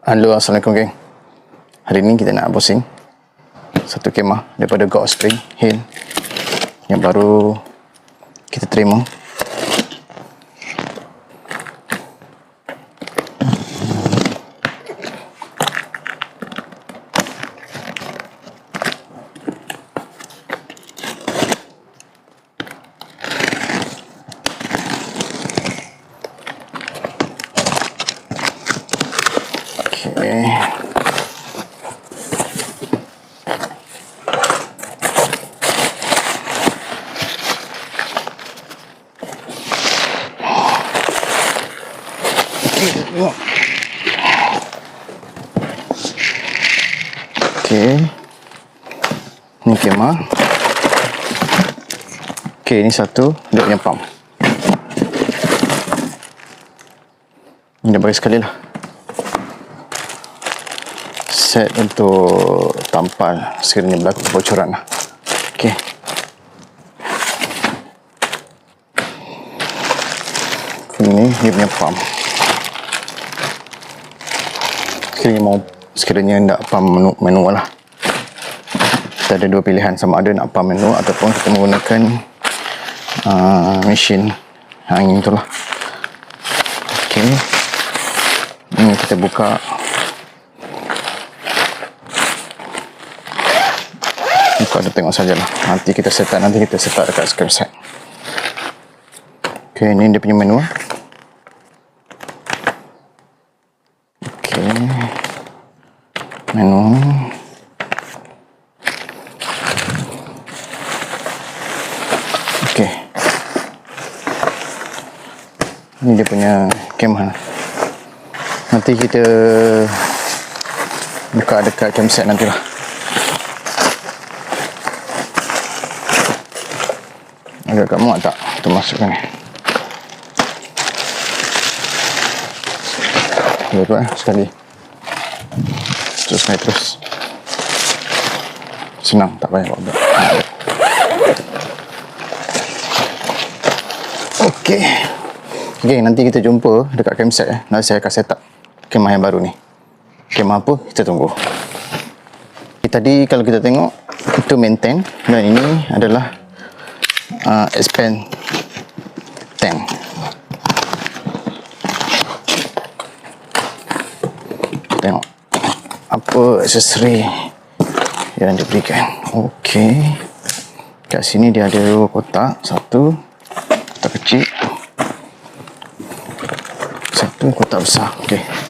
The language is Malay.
Halo, Assalamualaikum geng. Hari ni kita nak unboxing satu kemah daripada God Spring Hill yang baru kita terima. Okey, ni kemah. Okey, ni satu dia punya pump. Ni dah bagi sekali lah. Set untuk tampal sekiranya berlaku kebocoran lah. Okey. Ini dia punya pump. Sekiranya nak pump manual lah, kita ada dua pilihan, sama ada nak pump manual ataupun kita menggunakan mesin angin tu lah. Ok, ini kita buka. Ada tengok sajalah, nanti kita set up dekat screen set. Ok, ini dia punya manual. Menu. Okey. Ini dia punya kemah. Nanti kita buka dekat campsite nantilah. Agak muat tak? Kita masukkan ni. Boleh sekali. Terus senang, tak payah buat. Okey, nanti kita jumpa dekat campsite. Nanti saya akan set up kemah yang baru ni. Kemah apa? Kita tunggu. Tadi kalau kita tengok itu main tank, dan ini adalah expand tank. Tengok apa aksesori yang diberikan. Okey, kat sini dia ada dua kotak, satu kotak kecil, satu kotak besar. Okey.